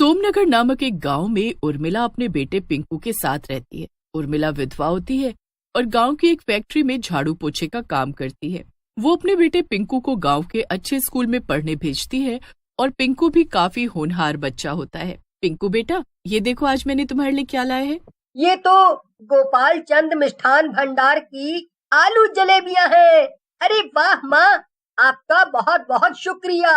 सोमनगर नामक एक गांव में उर्मिला अपने बेटे पिंकू के साथ रहती है। उर्मिला विधवा होती है और गांव की एक फैक्ट्री में झाड़ू पोछे का काम करती है। वो अपने बेटे पिंकू को गांव के अच्छे स्कूल में पढ़ने भेजती है और पिंकू भी काफी होनहार बच्चा होता है। पिंकू बेटा, ये देखो आज मैंने तुम्हारे लिए क्या लाया है। ये तो गोपाल चंद मिष्ठान भंडार की आलू जलेबियां हैं। अरे वाह माँ, आपका बहुत बहुत शुक्रिया।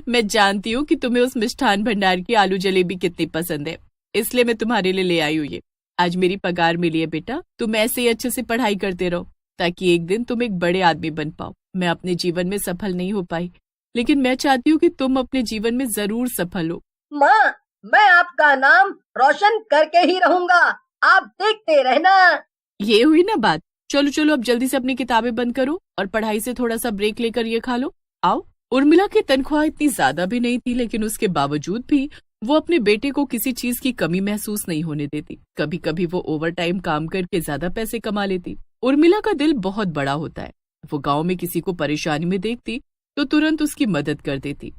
मैं जानती हूँ कि तुम्हें उस मिष्ठान भंडार की आलू जलेबी कितनी पसंद है, इसलिए मैं तुम्हारे लिए ले आई हूँ ये। आज मेरी पगार मिली है बेटा, तुम ऐसे ही अच्छे से पढ़ाई करते रहो ताकि एक दिन तुम एक बड़े आदमी बन पाओ। मैं अपने जीवन में सफल नहीं हो पाई, लेकिन मैं चाहती हूँ कि तुम अपने जीवन में जरूर सफल हो। माँ, मैं आपका नाम रोशन करके ही रहूंगा, आप देखते रहना। ये हुई ना बात। चलो चलो अब जल्दी से अपनी किताबें बंद करो और पढ़ाई से थोड़ा सा ब्रेक लेकर ये खा लो। आओ। उर्मिला की तनख्वाह इतनी ज्यादा भी नहीं थी, लेकिन उसके बावजूद भी वो अपने बेटे को किसी चीज की कमी महसूस नहीं होने देती। कभी कभी वो ओवर टाइम काम करके ज्यादा पैसे कमा लेती। उर्मिला का दिल बहुत बड़ा होता है। वो गांव में किसी को परेशानी में देखती तो तुरंत उसकी मदद कर देती।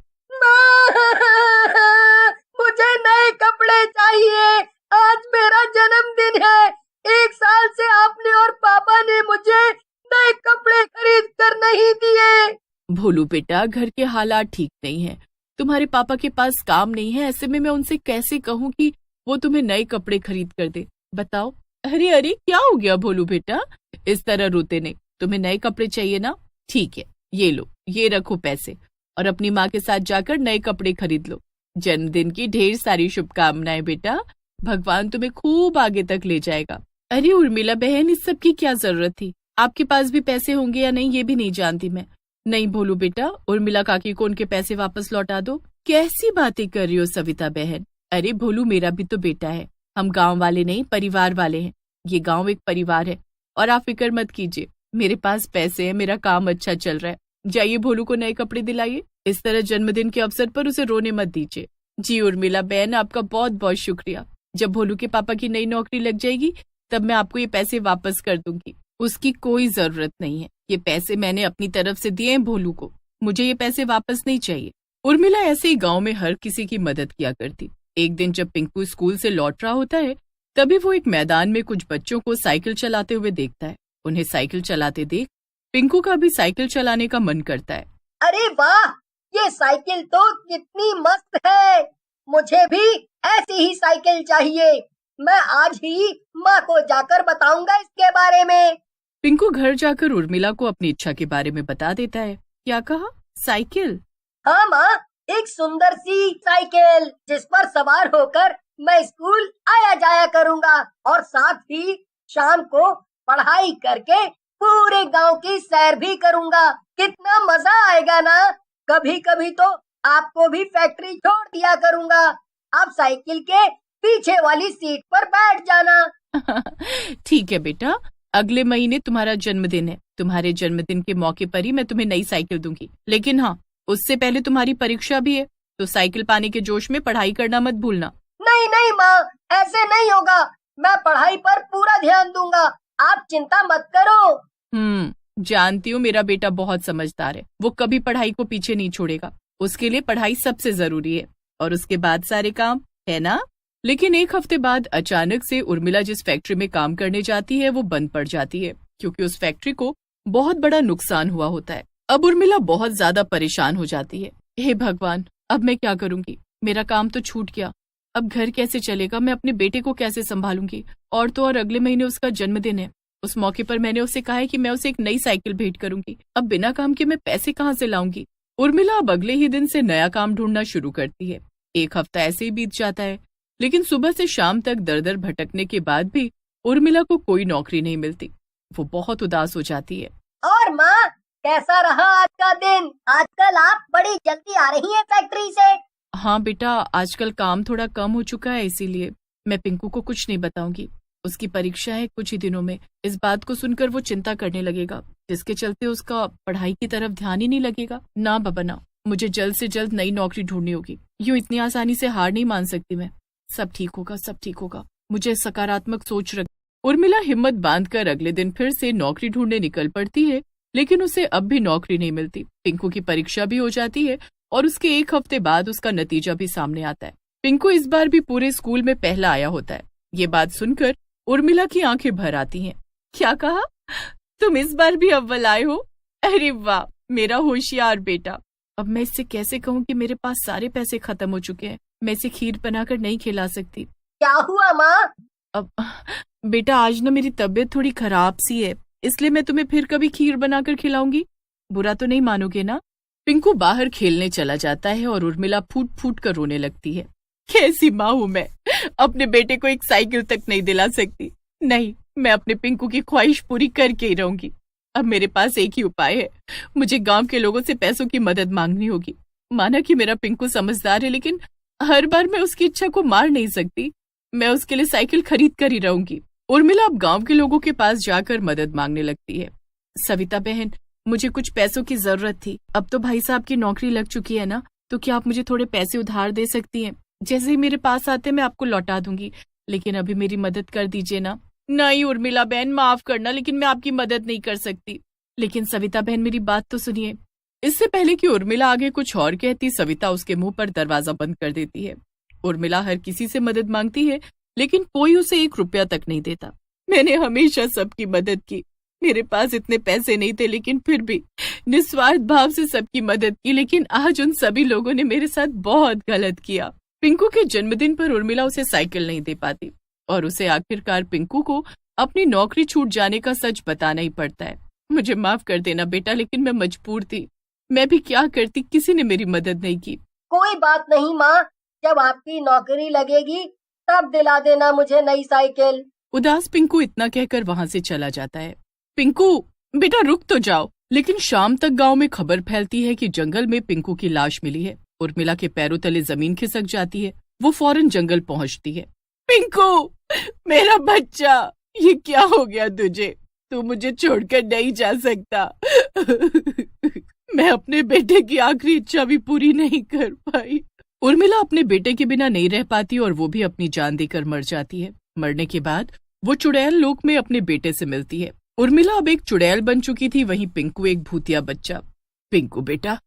मुझे नए कपड़े चाहिए, आज मेरा जन्मदिन है। 1 साल से आपने और पापा ने मुझे नए कपड़े खरीद कर नहीं दिए। भोलू बेटा, घर के हालात ठीक नहीं है, तुम्हारे पापा के पास काम नहीं है, ऐसे में मैं उनसे कैसे कहूँ कि वो तुम्हें नए कपड़े खरीद कर दे। बताओ। अरे अरे, क्या हो गया भोलू बेटा, इस तरह रोते नहीं। तुम्हें नए कपड़े चाहिए ना? ठीक है, ये लो, ये रखो पैसे और अपनी माँ के साथ जाकर नए कपड़े खरीद लो। जन्मदिन की ढेर सारी शुभकामनाएं बेटा, भगवान तुम्हें खूब आगे तक ले जाएगा। अरे उर्मिला बहन, इस सब की क्या जरूरत थी? आपके पास भी पैसे होंगे या नहीं ये भी नहीं जानती मैं। नहीं भोलू बेटा, उर्मिला काकी को उनके पैसे वापस लौटा दो। कैसी बातें कर रही हो सविता बहन? अरे भोलू, मेरा भी तो बेटा है, हम गांव वाले नहीं परिवार वाले हैं। ये गांव एक परिवार है और आप फिक्र मत कीजिए, मेरे पास पैसे है, मेरा काम अच्छा चल रहा है। जाइए भोलू को नए कपड़े दिलाइए। इस तरह जन्मदिन के अवसर पर उसे रोने मत दीजिए। जी उर्मिला बहन, आपका बहुत बहुत शुक्रिया। जब भोलू के पापा की नई नौकरी लग जाएगी तब मैं आपको ये पैसे वापस कर दूंगी। उसकी कोई जरूरत नहीं है, ये पैसे मैंने अपनी तरफ से दिए हैं भोलू को, मुझे ये पैसे वापस नहीं चाहिए। उर्मिला ऐसे ही गांव में हर किसी की मदद किया करती। एक दिन जब पिंकू स्कूल से लौट रहा होता है तभी वो एक मैदान में कुछ बच्चों को साइकिल चलाते हुए देखता है। उन्हें साइकिल चलाते देख पिंकू का भी साइकिल चलाने का मन करता है। अरे वाह, ये साइकिल तो कितनी मस्त है, मुझे भी ऐसी ही साइकिल चाहिए। मैं आज ही माँ को जाकर बताऊंगा इसके बारे में। पिंकू घर जाकर उर्मिला को अपनी इच्छा के बारे में बता देता है। क्या कहा? साइकिल? हाँ माँ, एक सुंदर सी साइकिल जिस पर सवार होकर मैं स्कूल आया जाया करूँगा और साथ ही शाम को पढ़ाई करके पूरे गांव की सैर भी करूँगा। कितना मजा आएगा ना। कभी कभी तो आपको भी फैक्ट्री छोड़ दिया करूँगा, आप साइकिल के पीछे वाली सीट पर बैठ जाना। ठीक है बेटा, अगले महीने तुम्हारा जन्मदिन है, तुम्हारे जन्मदिन के मौके पर ही मैं तुम्हें नई साइकिल दूंगी। लेकिन हाँ, उससे पहले तुम्हारी परीक्षा भी है, तो साइकिल पाने के जोश में पढ़ाई करना मत भूलना। नहीं नहीं माँ, ऐसे नहीं होगा, मैं पढ़ाई पर पूरा ध्यान दूंगा, आप चिंता मत करो। जानती हूँ मेरा बेटा बहुत समझदार है, वो कभी पढ़ाई को पीछे नहीं छोड़ेगा। उसके लिए पढ़ाई सबसे जरूरी है और उसके बाद सारे काम, है ना? लेकिन एक हफ्ते बाद अचानक से उर्मिला जिस फैक्ट्री में काम करने जाती है वो बंद पड़ जाती है, क्योंकि उस फैक्ट्री को बहुत बड़ा नुकसान हुआ होता है। अब उर्मिला बहुत ज्यादा परेशान हो जाती है। हे भगवान, अब मैं क्या करूंगी? मेरा काम तो छूट गया, अब घर कैसे चलेगा? मैं अपने बेटे को कैसे संभालूंगी? और तो और अगले महीने उसका जन्मदिन है। उस मौके पर मैंने उसे कहा है कि मैं उसे एक नई साइकिल भेंट करूंगी। अब बिना काम के मैं पैसे कहाँ से लाऊंगी? उर्मिला अब अगले ही दिन से नया काम ढूंढना शुरू करती है। एक हफ्ता ऐसे ही बीत जाता है, लेकिन सुबह से शाम तक दर दर भटकने के बाद भी उर्मिला को कोई नौकरी नहीं मिलती। वो बहुत उदास हो जाती है। और माँ, कैसा रहा आज का दिन? आजकल आप बड़ी जल्दी आ रही हैं फैक्ट्री से। हाँ बेटा, आजकल काम थोड़ा कम हो चुका है, इसीलिए मैं पिंकू को कुछ नहीं बताऊंगी। उसकी परीक्षा है कुछ ही दिनों में। इस बात को सुनकर वो चिंता करने लगेगा, जिसके चलते उसका पढ़ाई की तरफ ध्यान ही नहीं लगेगा। ना बाबा ना, मुझे जल्द से जल्द नई नौकरी ढूंढनी होगी। यूं इतनी आसानी से हार नहीं मान सकती मैं। सब ठीक होगा, सब ठीक होगा, मुझे सकारात्मक सोच रख। उर्मिला हिम्मत बांधकर अगले दिन फिर से नौकरी ढूंढने निकल पड़ती है, लेकिन उसे अब भी नौकरी नहीं मिलती। पिंकू की परीक्षा भी हो जाती है और उसके एक हफ्ते बाद उसका नतीजा भी सामने आता है। पिंकू इस बार भी पूरे स्कूल में पहला आया होता है। ये बात सुनकर उर्मिला की आंखें भर आती हैं। क्या कहा? तुम इस बार भी अव्वल आए हो? अरे वाह, मेरा होशियार बेटा। अब मैं इससे कैसे कहूँ कि मेरे पास सारे पैसे खत्म हो चुके हैं, मैं इसे खीर बनाकर नहीं खिला सकती। क्या हुआ माँ? अब बेटा, आज ना मेरी तबीयत थोड़ी खराब सी है, इसलिए मैं तुम्हें फिर कभी खीर बनाकर खिलाऊंगी। बुरा तो नहीं मानोगे ना? पिंकू बाहर खेलने चला जाता है और उर्मिला फूट फूट कर रोने लगती है। कैसी माँ हूँ मैं, अपने बेटे को एक साइकिल तक नहीं दिला सकती। नहीं, मैं अपने पिंकू की ख्वाहिश पूरी करके ही रहूंगी। अब मेरे पास एक ही उपाय है, मुझे गांव के लोगों से पैसों की मदद मांगनी होगी। माना कि मेरा पिंकू समझदार है, लेकिन हर बार मैं उसकी इच्छा को मार नहीं सकती। मैं उसके लिए साइकिल खरीद कर ही रहूंगी। उर्मिला अब गांव के लोगों के पास जाकर मदद मांगने लगती है। सविता बहन, मुझे कुछ पैसों की जरूरत थी। अब तो भाई साहब की नौकरी लग चुकी है ना, तो क्या आप मुझे थोड़े पैसे उधार दे सकती हैं? जैसे ही मेरे पास आते मैं आपको लौटा दूंगी, लेकिन अभी मेरी मदद कर दीजिए ना। नहीं उर्मिला बहन, माफ करना, लेकिन मैं आपकी मदद नहीं कर सकती। लेकिन सविता बहन, मेरी बात तो सुनिए। इससे पहले कि उर्मिला आगे कुछ और कहती, सविता उसके मुंह पर दरवाजा बंद कर देती है। उर्मिला हर किसी से मदद मांगती है, लेकिन कोई उसे 1 रुपया तक नहीं देता। मैंने हमेशा सबकी मदद की, मेरे पास इतने पैसे नहीं थे, लेकिन फिर भी निस्वार्थ भाव से सबकी मदद की। लेकिन आज उन सभी लोगों ने मेरे साथ बहुत गलत किया। पिंकू के जन्मदिन पर उर्मिला उसे साइकिल नहीं दे पाती और उसे आखिरकार पिंकू को अपनी नौकरी छूट जाने का सच बताना ही पड़ता है। मुझे माफ कर देना बेटा, लेकिन मैं मजबूर थी। मैं भी क्या करती, किसी ने मेरी मदद नहीं की। कोई बात नहीं माँ, जब आपकी नौकरी लगेगी तब दिला देना मुझे नई साइकिल। उदास पिंकू इतना कहकर वहां से चला जाता है। पिंकू बेटा, रुक तो जाओ। लेकिन शाम तक गांव में खबर फैलती है कि जंगल में पिंकू की लाश मिली है। उर्मिला के पैरों तले जमीन खिसक जाती है। वो फौरन जंगल पहुंचती है। पिंकू, मेरा बच्चा, ये क्या हो गया तुझे? तू मुझे छोड़कर नहीं जा सकता। मैं अपने बेटे की आखिरी इच्छा भी पूरी नहीं कर पाई। उर्मिला अपने बेटे के बिना नहीं रह पाती और वो भी अपनी जान देकर मर जाती है। मरने के बाद वो चुड़ैल लोक में अपने बेटे से मिलती है। उर्मिला अब एक चुड़ैल बन चुकी थी, वहीं पिंकू एक भूतिया बच्चा। पिंकू बेटा,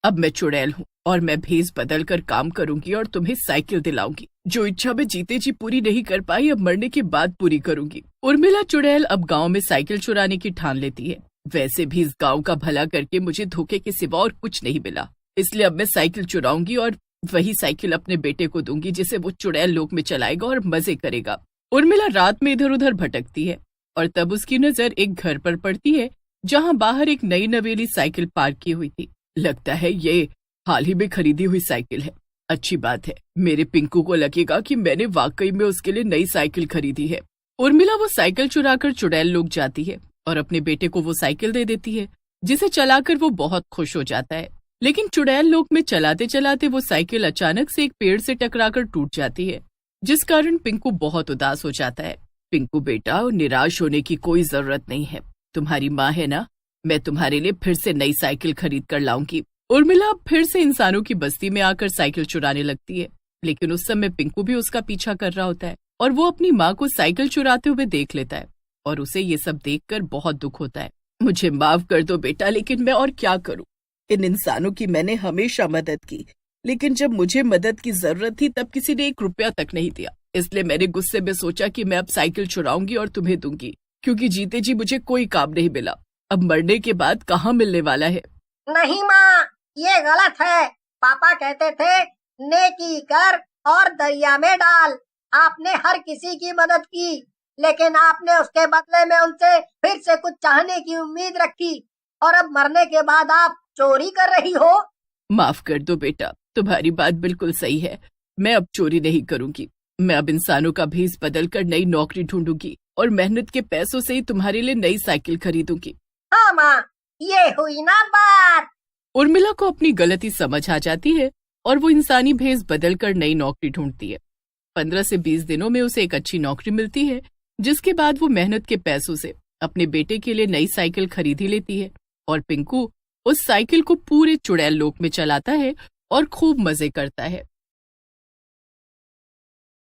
अब मैं चुड़ैल हूँ और मैं भेस बदल कर काम करूंगी और तुम्हें साइकिल दिलाऊंगी। जो इच्छा मैं जीते जी पूरी नहीं कर पाई, अब मरने के बाद पूरी करूंगी। उर्मिला चुड़ैल अब गांव में साइकिल चुराने की ठान लेती है। वैसे भी इस गांव का भला करके मुझे धोखे के सिवा और कुछ नहीं मिला, इसलिए अब मैं साइकिल चुराऊंगी और वही साइकिल अपने बेटे को दूंगी, जिसे वो चुड़ैल लोक में चलाएगा और मजे करेगा। उर्मिला रात में इधर उधर भटकती है और तब उसकी नजर एक घर पर पड़ती है, जहां बाहर एक नई नवेली साइकिल पार्क की हुई थी। लगता है ये हाल ही में खरीदी हुई साइकिल है। अच्छी बात है, मेरे पिंकू को लगेगा कि मैंने वाकई में उसके लिए नई साइकिल खरीदी है। उर्मिला वो साइकिल चुराकर चुड़ैल लोक जाती है और अपने बेटे को वो साइकिल दे देती है, जिसे चलाकर वो बहुत खुश हो जाता है। लेकिन चुड़ैल लोक में चलाते चलाते वो साइकिल अचानक से एक पेड़ से टकराकर टूट जाती है, जिस कारण पिंकू बहुत उदास हो जाता है। पिंकू बेटा, निराश होने की कोई जरूरत नहीं है, तुम्हारी माँ है ना, मैं तुम्हारे लिए फिर से नई साइकिल खरीद कर लाऊंगी। उर्मिला फिर से इंसानों की बस्ती में आकर साइकिल चुराने लगती है, लेकिन उस समय पिंकू भी उसका पीछा कर रहा होता है और वो अपनी माँ को साइकिल चुराते हुए देख लेता है और उसे ये सब देखकर बहुत दुख होता है। मुझे माफ कर दो बेटा, लेकिन मैं और क्या करूं? इन इंसानों की मैंने हमेशा मदद की, लेकिन जब मुझे मदद की जरूरत थी तब किसी ने 1 रुपया तक नहीं दिया। इसलिए मैंने गुस्से में सोचा कि मैं अब साइकिल चुराऊंगी और तुम्हें दूंगी, क्योंकि जीते जी मुझे कोई काम नहीं मिला। अब मरने के बाद कहाँ मिलने वाला है। नहीं माँ, ये गलत है। पापा कहते थे नेकी कर और दरिया में डाल। आपने हर किसी की मदद की, लेकिन आपने उसके बदले में उनसे फिर से कुछ चाहने की उम्मीद रखी और अब मरने के बाद आप चोरी कर रही हो। माफ कर दो बेटा, तुम्हारी बात बिल्कुल सही है। मैं अब चोरी नहीं करूंगी। मैं अब इंसानों का भेस बदल कर नई नौकरी ढूंढूंगी और मेहनत के पैसों से ही तुम्हारे लिए नई साइकिल खरीदूंगी। हाँ माँ, ये हुई ना बात। उर्मिला को अपनी गलती समझ आ जाती है और वो इंसानी भेस बदल कर नई नौकरी ढूंढती है। 15 से 20 दिनों में उसे एक अच्छी नौकरी मिलती है, जिसके बाद वो मेहनत के पैसों से अपने बेटे के लिए नई साइकिल खरीद ही लेती है और पिंकू उस साइकिल को पूरे चुड़ैल लोक में चलाता है और खूब मजे करता है।